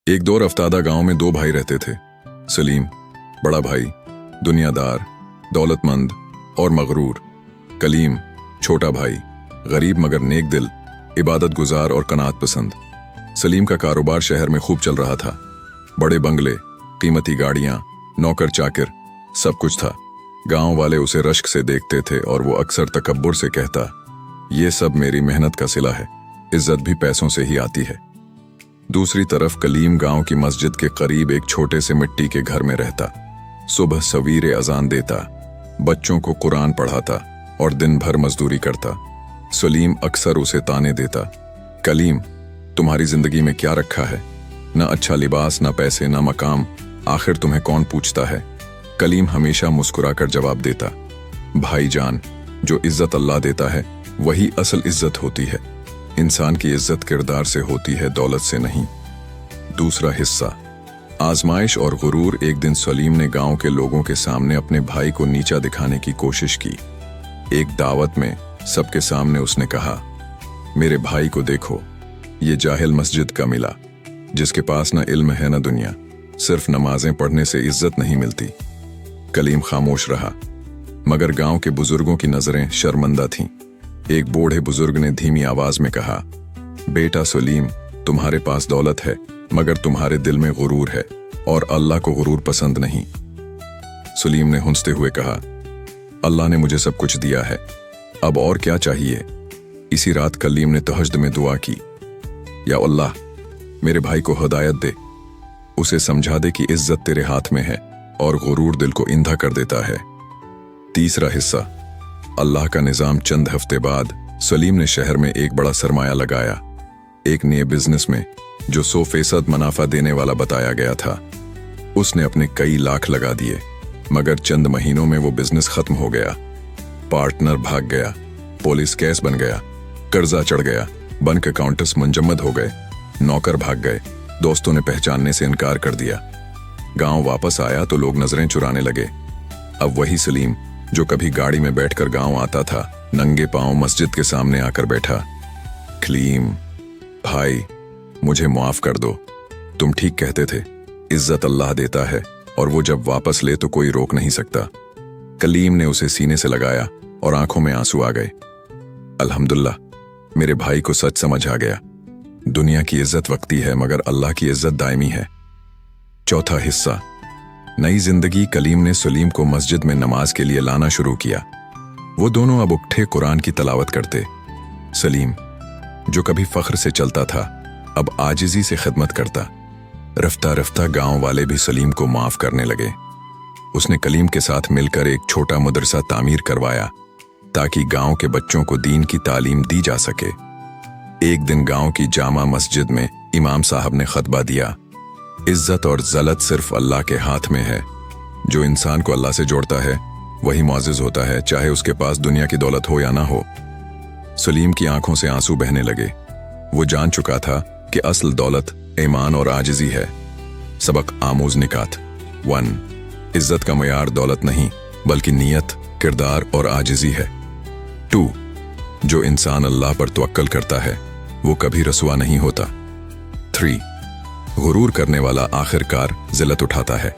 एक दो रफ्तादा गांव में दो भाई रहते थे। सलीम बड़ा भाई, दुनियादार, दौलतमंद और मगरूर। कलीम छोटा भाई, गरीब मगर नेक दिल, इबादत गुजार और कनात पसंद। सलीम का कारोबार शहर में खूब चल रहा था। बड़े बंगले, कीमती गाड़ियां, नौकर चाकर, सब कुछ था। गांव वाले उसे रश्क से देखते थे और वो अक्सर तकब्बुर से कहता, ये सब मेरी मेहनत का सिला है, इज्जत भी पैसों से ही आती है। दूसरी तरफ कलीम गांव की मस्जिद के करीब एक छोटे से मिट्टी के घर में रहता। सुबह सवीरे अजान देता, बच्चों को कुरान पढ़ाता और दिन भर मजदूरी करता। सलीम अक्सर उसे ताने देता, कलीम तुम्हारी जिंदगी में क्या रखा है? न अच्छा लिबास, न पैसे, न मकाम, आखिर तुम्हें कौन पूछता है? कलीम हमेशा मुस्कुराकर जवाब देता, भाईजान, जो इज्जत अल्लाह देता है वही असल इज्जत होती है। इंसान की इज्जत किरदार से होती है, दौलत से नहीं। दूसरा हिस्सा, आजमाइश और गुरूर। एक दिन सलीम ने गांव के लोगों के सामने अपने भाई को नीचा दिखाने की कोशिश की। एक दावत में सबके सामने उसने कहा, मेरे भाई को देखो, ये जाहिल मस्जिद का मिला, जिसके पास न इल्म है न दुनिया, सिर्फ नमाजें पढ़ने से इज्जत नहीं मिलती। कलीम खामोश रहा, मगर गांव के बुजुर्गों की नजरें शर्मंदा थीं। एक बूढ़े बुजुर्ग ने धीमी आवाज में कहा, बेटा सलीम, तुम्हारे पास दौलत है मगर तुम्हारे दिल में गुरूर है और अल्लाह को गुरूर पसंद नहीं। सलीम ने हुंसते हुए कहा, अल्लाह ने मुझे सब कुछ दिया है, अब और क्या चाहिए? इसी रात कलीम ने तहज्जुद में दुआ की, या अल्लाह मेरे भाई को हिदायत दे, उसे समझा दे कि इज्जत तेरे हाथ में है और गुरूर दिल को इंधा कर देता है। तीसरा हिस्सा, अल्लाह का निजाम। चंद हफ्ते बाद सलीम ने शहर में एक बड़ा सरमाया लगाया, एक नए बिजनेस में जो 100% मुनाफा देने वाला बताया गया था। उसने अपने कई लाख लगा दिए, मगर चंद महीनों में वो बिजनेस खत्म हो गया। पार्टनर भाग गया, पुलिस केस बन गया, कर्जा चढ़ गया, बैंक अकाउंट्स मुंजमद हो गए, नौकर भाग गए, दोस्तों ने पहचानने से इनकार कर दिया। गांव वापस आया तो लोग नजरें चुराने लगे। अब वही सलीम जो कभी गाड़ी में बैठकर गांव आता था, नंगे पांव मस्जिद के सामने आकर बैठा। कलीम भाई, मुझे माफ कर दो, तुम ठीक कहते थे, इज्जत अल्लाह देता है और वो जब वापस ले तो कोई रोक नहीं सकता। कलीम ने उसे सीने से लगाया और आंखों में आंसू आ गए। अल्हम्दुलिल्लाह, मेरे भाई को सच समझ आ गया, दुनिया की इज्जत वक्ती है मगर अल्लाह की इज्जत दायमी है। चौथा हिस्सा, नई जिंदगी। कलीम ने सलीम को मस्जिद में नमाज के लिए लाना शुरू किया। वो दोनों अब उठे कुरान की तलावत करते। सलीम जो कभी फख्र से चलता था, अब आजिजी से खिदमत करता। रफ्ता रफ्ता गांव वाले भी सलीम को माफ करने लगे। उसने कलीम के साथ मिलकर एक छोटा मदरसा तामीर करवाया ताकि गांव के बच्चों को दीन की तालीम दी जा सके। एक दिन गांव की जामा मस्जिद में इमाम साहब ने खतबा दिया, इज्जत और जलत सिर्फ अल्लाह के हाथ में है। जो इंसान को अल्लाह से जोड़ता है वही मुअज़्ज़िज़ होता है, चाहे उसके पास दुनिया की दौलत हो या ना हो। सलीम की आंखों से आंसू बहने लगे। वो जान चुका था कि असल दौलत ईमान और आजिज़ी है। सबक आमूज निकात 1, इज्जत का मयार दौलत नहीं बल्कि नियत, किरदार और आजिज़ी है। 2, जो इंसान अल्लाह पर तवक्कल करता है वो कभी रसवा नहीं होता। 3, गुरूर करने वाला आखिरकार जिल्लत उठाता है।